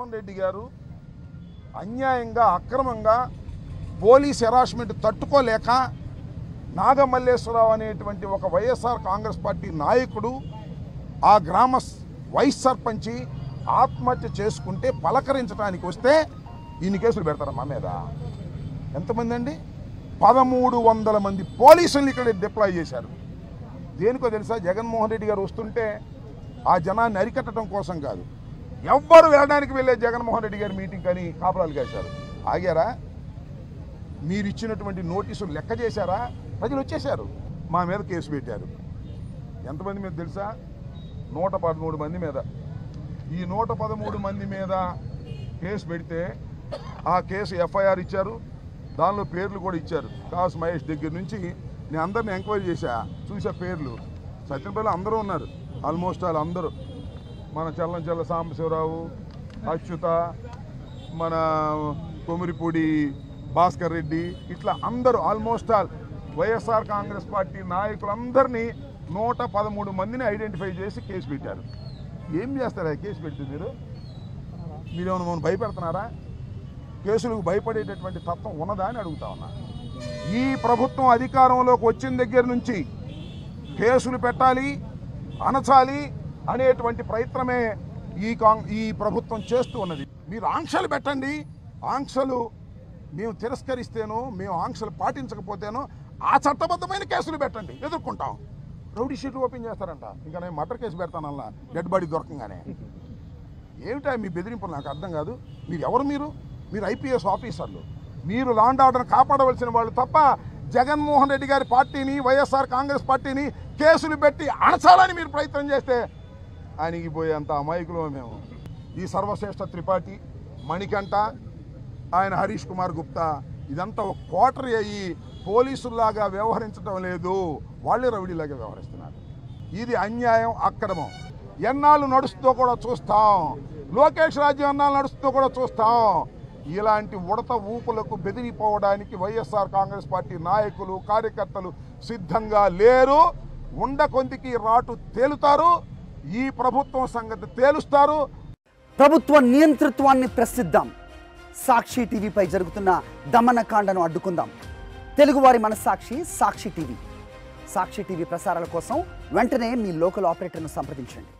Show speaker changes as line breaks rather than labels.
జగన్మోహన్ రెడ్డి గారు అన్యాయంగా అక్రమంగా పోలీస్ హెరాస్మెంట్ తట్టుకోలేక నాగమల్లేశ్వరరావు అనేటువంటి ఒక వైఎస్ఆర్ కాంగ్రెస్ పార్టీ నాయకుడు ఆ గ్రామ వైస్ సర్పంచి ఆత్మహత్య చేసుకుంటే పలకరించడానికి వస్తే ఇన్ని కేసులు పెడతారా మా మీద? ఎంతమంది అండి? 1300 మంది పోలీసులు ఇక్కడ డిప్లాయ్ చేశారు. దేనికో తెలుసా? జగన్మోహన్ రెడ్డి గారు వస్తుంటే ఆ జనాన్ని అరికట్టడం కోసం కాదు, ఎవ్వరు వెళ్ళడానికి వెళ్ళే జగన్మోహన్ రెడ్డి గారి మీటింగ్ అని కాపురాలు కాశారు. ఆగారా? మీరు ఇచ్చినటువంటి నోటీసులు లెక్క చేశారా? ప్రజలు వచ్చేశారు, మా మీద కేసు పెట్టారు. ఎంతమంది మీద తెలుసా? 113 మంది మీద. ఈ 113 మంది మీద కేసు పెడితే ఆ కేసు ఎఫ్ఐఆర్ ఇచ్చారు, దానిలో పేర్లు కూడా ఇచ్చారు. కాసు మహేష్ దగ్గర నుంచి నేను అందరిని ఎంక్వైరీ చూసా పేర్లు. సత్యనపల్లి అందరూ ఉన్నారు, ఆల్మోస్ట్ ఆల్ అందరూ. మన చల్లంచెల్ల సాంబశివరావు, అచ్యుత, మన కొమిరిపూడి భాస్కర్ రెడ్డి, ఇట్లా అందరూ almost all YSR Congress party నాయకులందరినీ 113 మందిని ఐడెంటిఫై చేసి కేసు పెట్టారు. ఏం చేస్తారా కేసు పెడితే? మీరేమైనా మమ్మల్ని భయపెడుతున్నారా? కేసులకు భయపడేటటువంటి తత్వం ఉన్నదా అని అడుగుతా ఉన్నా. ఈ ప్రభుత్వం అధికారంలోకి వచ్చిన దగ్గర నుంచి కేసులు పెట్టాలి, అణచాలి అనేటువంటి ప్రయత్నమే ఈ ప్రభుత్వం చేస్తూ ఉన్నది. మీరు ఆంక్షలు పెట్టండి, ఆంక్షలు మేము తిరస్కరిస్తేనో, మేము ఆంక్షలు పాటించకపోతేనో ఆ చట్టబద్ధమైన కేసులు పెట్టండి, ఎదుర్కొంటాం. రౌడీ షీట్లు ఓపెన్ చేస్తారంట. ఇంకా నేను మర్డర్ కేసు పెడతానల్లా డెడ్ బాడీ దొరకంగానే. ఏమిటా మీ బెదిరింపులు? నాకు అర్థం కాదు. మీరు ఎవరు? మీరు ఐపీఎస్ ఆఫీసర్లు, మీరు లా అండ్ ఆర్డర్ని కాపాడవలసిన వాళ్ళు తప్ప జగన్మోహన్ రెడ్డి గారి పార్టీని, వైఎస్ఆర్ కాంగ్రెస్ పార్టీని కేసులు పెట్టి అణచాలని మీరు ప్రయత్నం చేస్తే ఆయనకిపోయేంత అమాయకులు మేము. ఈ సర్వశ్రేష్ఠ త్రిపాఠి, మణికంఠ, ఆయన హరీష్ కుమార్ గుప్తా, ఇదంతా ఒక క్వార్టర్ అయ్యి పోలీసుల్లాగా వ్యవహరించడం లేదు, వాళ్ళే రౌడీలాగా వ్యవహరిస్తున్నారు. ఇది అన్యాయం, అక్రమం. ఎన్నాళ్ళు నడుస్తుందో కూడా చూస్తాం. లోకేష్ రాజ్యం ఎన్నాళ్ళు నడుస్తుందో కూడా చూస్తాం. ఇలాంటి ఉడత ఊపులకు బెదిరిపోవడానికి వైఎస్ఆర్ కాంగ్రెస్ పార్టీ నాయకులు, కార్యకర్తలు సిద్ధంగా లేరు. కొందికి రాటు తేలుతారు. ఈ ప్రభుత్వం సంగతి తేలుస్తారు.
ప్రభుత్వ నియంతృత్వాన్ని ప్రశ్నిద్దాం. సాక్షి టీవీపై జరుగుతున్న దమనకాండను అడ్డుకుందాం. తెలుగువారి మనస్సాక్షి సాక్షి టీవీ. సాక్షి టీవీ ప్రసారాల కోసం వెంటనే మీ లోకల్ ఆపరేటర్ను సంప్రదించండి.